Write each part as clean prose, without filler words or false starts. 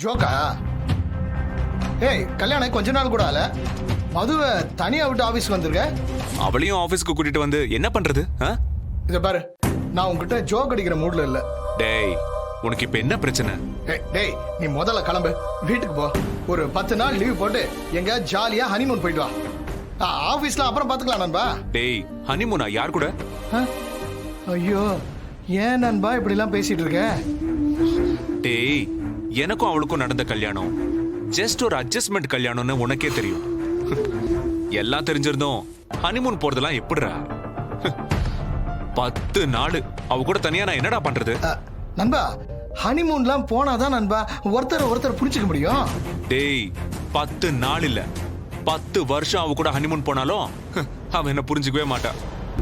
ஜோக்கா? ஏய், கல்யாணம் கொஞ்ச நாள் கூட ஆல, மதுவை தனியா விட்டு ஆபீஸ்க்கு வந்திருக்க. அவளையும் ஆபீஸ்க்கு கூட்டிட்டு வந்து என்ன பண்றது? இத பாரு, நான் உன்கிட்ட ஜோக் அடிக்கிற மூட்ல இல்ல. டேய், உனக்கு இப்ப என்ன பிரச்சனை? டேய், நீ முதல்ல கிளம்பு, வீட்டுக்கு போ. ஒரு 10 நாள் லீவ் போட்டு எங்க ஜாலியா ஹனிமூன் போயிட்டு வா. ஆபீஸ்ல அப்புறம் பாத்துக்கலாம் நண்பா. டேய், ஹனிமூனா யார் கூட? ஐயோ, ஏன் நண்பா இப்படி எல்லாம் பேசிட்டு இருக்க? டேய், எனக்கும் அவளுக்கும் நடந்த கல்யாணம் ஜஸ்ட் ஒரு அட்ஜஸ்ட்மெண்ட் கல்யாணம்னு உனக்கே தெரியும். எல்லாம் தெரிஞ்சிருந்தோம் ஹனிமூன் போறதெல்லாம் எப்படிடா? 10 நாள் அவ கூட தனியா நான் என்னடா பண்றது? நண்பா, ஹனிமூன்லாம் போனாதான் நண்பா ஒருத்தர் புடிச்சுக்க முடியும். டேய், 10 நாள் இல்ல 10 வருஷம் அவ கூட ஹனிமூன் போனாலும் அவ என்ன புரிஞ்சுக்கவே மாட்டா,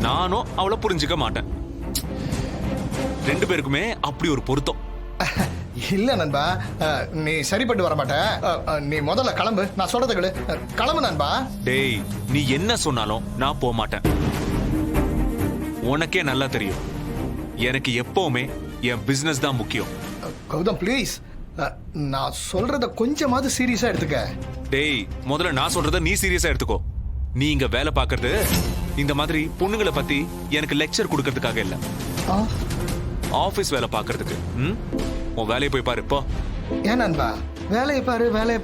நானும் அவளை புரிஞ்சுக்க மாட்டேன். 2 பேருக்குமே அப்படி ஒரு பொருத்தம். இல்ல நண்பா, நீ சரிப்பட்டு வர மாட்ட. நீ முதல்ல கிளம்பு, நான் சொல்றத கேளு. கிளம்பு நண்பா. டேய், நீ என்ன சொன்னாலும் நான் போக மாட்டேன். உனக்கே நல்லா தெரியும் எனக்கு எப்பவுமே என் பிசினஸ் தான் முக்கியம். கௌதம் ப்ளீஸ், நான் சொல்றத கொஞ்சமாவது சீரியஸா எடுத்துக்க. டேய், முதல்ல நான் சொல்றத நீ சீரியஸா எடுத்துக்கோ. நீ இங்க வேலை பார்க்கறது இந்த மாதிரி பொண்ணுங்களை பத்தி எனக்கு லெக்சர் கொடுக்கறதுக்காக இல்ல, ஆபீஸ் வேலை பார்க்கறதுக்கு. உன் வேலையை போய் பாரு இப்போ. ஏன் நண்பா வேலையை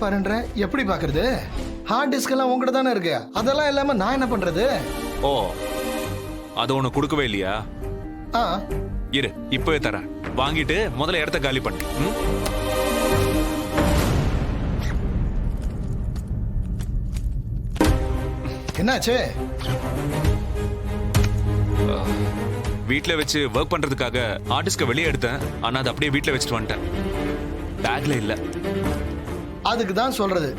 பாருன்ற? எப்படி பாக்குறது? ஹார்ட் டிஸ்க் எல்லாம் உங்ககிட்ட தானே இருக்கு, அதெல்லாம் இல்லாம நான் என்ன பண்றது? ஓ, அது உனக்கு கொடுக்கவே இல்லையா? இரு, இப்பவே தரேன். வாங்கிட்டு முதல்ல இடத்த காலி பண்ணு. என்னாச்சு? வீட்ல வச்சு ஒர்க் பண்றதுக்காக ஆர்டிஸ்ட்க வெளியே எடுத்தேன், ஆனா அது அப்படியே வீட்ல வச்சுட்டு வந்துட்டேன். பேக்ல இல்ல. அதுக்கு தான் சொல்றது,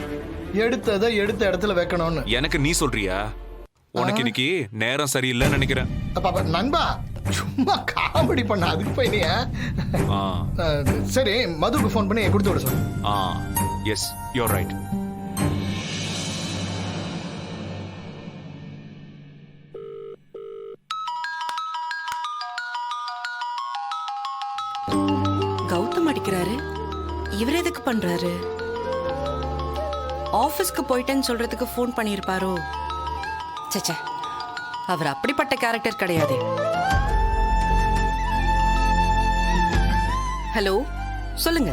எடுத்ததை எடுத்த இடத்துல வைக்கணும்னு. எனக்கு நீ சொல்றியா? உனக்கு இன்னைக்கு நேரம் சரியில்லைன்னு நினைக்கிறேன். நண்பா, சும்மா காமெடி பண்ண, அதுக்கு போய் நீ. சரி, மதுக்கு ஃபோன் பண்ணி கொடுத்து விட சொல்லு. S, your right. கௌதம் அடிக்கிறாரு, இவர் எதுக்கு பண்றாரு? ஆபீஸ்க்கு போயிட்டேன்னு சொல்றதுக்கு ஃபோன் பண்ணியிருப்பாரோ? சச்சா, அவர் அப்படிப்பட்ட கேரக்டர் கிடையாது. ஹலோ, சொல்லுங்க.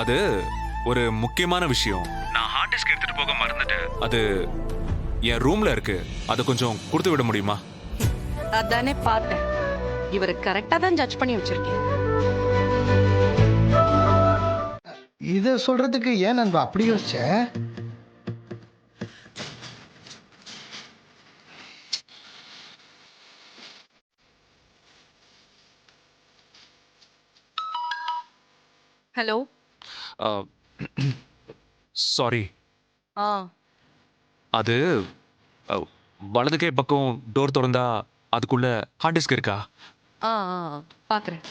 அது ஒரு முக்கியமான விஷயம். நான் ஹார்ட் டிஸ்க் எடுத்துட்டு போக மறந்துட்டேன். அது என் ரூம்ல இருக்கு, அதை கொஞ்சம் கொடுத்து விட முடியுமா? அதானே பார்த்தேன், இவரை கரெக்டா தான் ஜட்ஜ் பண்ணி வச்சிருக்கேன். இத சொல்றதுக்கு ஏன் நண்பா அப்படி யோசிச்ச? ஹலோ. சாரி. அது வலது கை பக்கம் டோர் திறந்தா அதுக்குள்ள ஹார்ட் டிஸ்க் இருக்கா? பாக்குறேன்.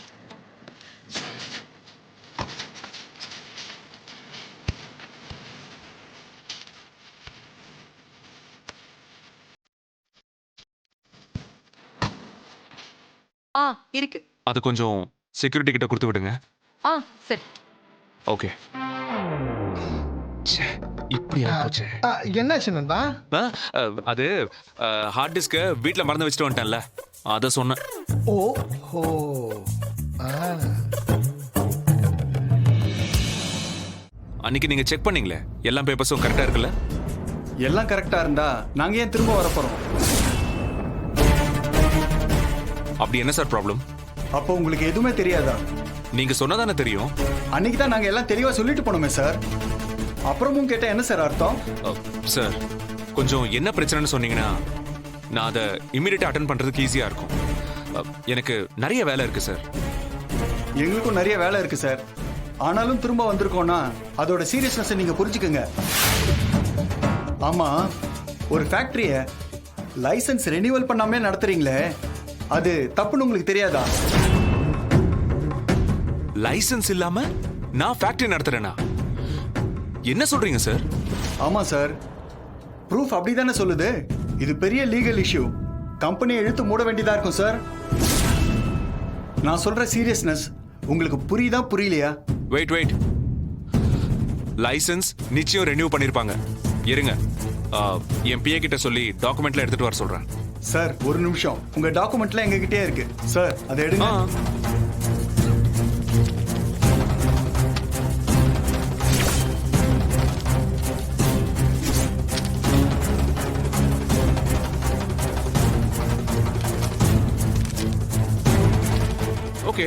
இருக்கு. அது கொஞ்சம் செக்யூரிட்டி கிட்ட கொடுத்து விடுங்க. சரி. ஓகே. இப்படி ஆச்சு. என்னாச்சு நண்பா? அது ஹார்ட் டிஸ்க வீட்ல மறந்து வச்சுட்டு வந்துட்டேன்ல, அத சொன்னேன். ஓஹோ. அன்னைக்கு நீங்க செக் பண்ணீங்களே, எல்லா பேப்பர்ஸும் கரெக்டா இருக்குல்ல? எல்லாம் கரெக்டா இருந்தா நாங்க ஏன் திரும்ப வர போறோம்? அப்படி என்ன சார் ப்ராப்ளம்? அப்போ உங்களுக்கு எதுவுமே தெரியாதா? நீங்க சொன்னதானே தெரியும். அன்னைக்கு தான் நாங்க எல்லாம் தெளிவா சொல்லிட்டு போனோமே சார். அப்புறமும் கேட்டா என்ன சார் அர்த்தம்? சார், கொஞ்சம் என்ன பிரச்சனைன்னு சொன்னீங்கன்னா நான் அதை இமீடியட்டா அட்டெண்ட் பண்றதுக்கு ஈஸியா இருக்கும். எனக்கு நிறைய வேலை இருக்கு சார். எங்களுக்கும் நிறைய வேலை இருக்கு சார். ஆனாலும் திரும்ப வந்திருக்கோம்னா அதோட சீரியஸ்னஸ் நீங்க புரிஞ்சுக்கங்க. ஆமா, ஒரு ஃபேக்டரிய லைசன்ஸ் ரெனியூவல் பண்ணாமே நடத்துறீங்களே, அது தப்புன்னு உங்களுக்கு தெரியாதா? லைசன்ஸ் இல்லாம நான் ஃபேக்டரி நடத்துறேனா? என்ன சொல்றீங்க சார்? ஆமா சார், ப்ரூஃப் அப்படிதானே சொல்லுது. இது பெரிய லீகல் இஷ்யூ. கம்பெனியை இழுத்து மூட வேண்டியதா இருக்கும் சார். நான் சொல்ற சீரியஸ்னஸ் உங்களுக்கு புரியுதா புரியலையா? வெயிட். லைசென்ஸ் நிச்சயம் ரெனியூ பண்ணிருப்பாங்க. இருங்க, என் பிஏ கிட்ட சொல்லி டாக்குமெண்ட்ல எடுத்துட்டு வர சொல்றேன். சார் ஒரு நிமிஷம், உங்க டாக்குமெண்ட்லாம் எங்ககிட்டயே இருக்கு சார், அதை எடுங்க. ஓகே,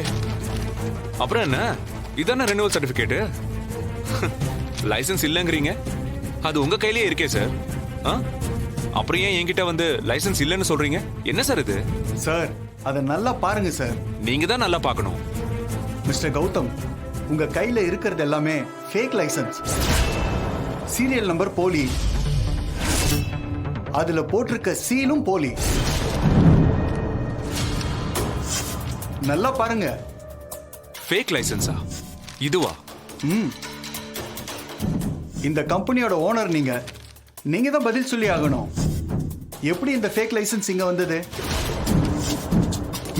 அப்புறம் என்ன, இதானே ரெனியூவல் சர்டிபிகேட். லைசென்ஸ் இல்லைங்கிறீங்க, அது உங்க கையிலேயே இருக்கே சார். அப்புறம் ஏன் என்கிட்ட வந்து லைசென்ஸ் இல்லைன்னு சொல்றீங்க? என்ன சார் இது? சார் அதை நல்லா பாருங்க சார். நீங்க தான் நல்லா பார்க்கணும். மிஸ்டர் கௌதம், உங்க கையில இருக்கிறது எல்லாமே ஃபேக் லைசென்ஸ். சீரியல் நம்பர் போலி, அதுல போட்டிருக்க சீலும் போலி. நல்லா பாருங்க. ஃபேக் லைசென்ஸா? இதுவா? இந்த கம்பெனியோட ஓனர் நீங்க தான் பதில் சொல்லி ஆகணும். எப்படி இந்த ஃபேக் லைசென்ஸ் இங்க வந்தது?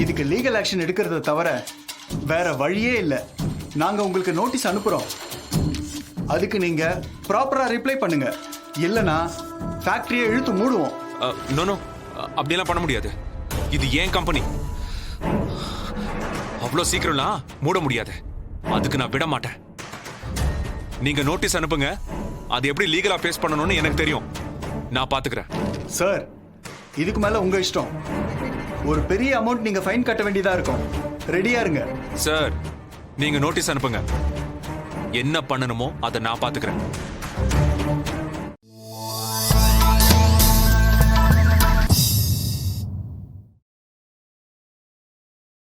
இதுக்கு லீகல் ஆக்ஷன் எடுக்கிறத தவிர வேற வழியே இல்லை. நாங்க உங்களுக்கு நோட்டீஸ் அனுப்புறோம், அதுக்கு நீங்க ப்ராப்பரா ரிப்ளை பண்ணுங்க. இல்லனா ஃபேக்டரியை இழுத்து மூடுவோம். நோ நோ, அப்படியெல்லாம் பண்ண முடியாது. இது ஏன் கம்பெனி, அவ்வளோ சீக்கிரம்லாம் மூட முடியாது. அதுக்கு நான் விட மாட்டேன். நீங்க நோட்டீஸ் அனுப்புங்க, அது எப்படி லீகலா ஃபேஸ் பண்ணணும்னு எனக்கு தெரியும். நான் பாத்துக்கிறேன். சார் இதுக்கு மேல உங்க இஷ்டம். ஒரு பெரிய அமௌண்ட் நீங்க ஃபைன் கட்ட வேண்டியதா இருக்கும். ரெடியா இருங்க. சார் நீங்க நோட்டீஸ் அனுப்புங்க, என்ன பண்ணணுமோ அதை நான் பாத்துக்கிறேன்.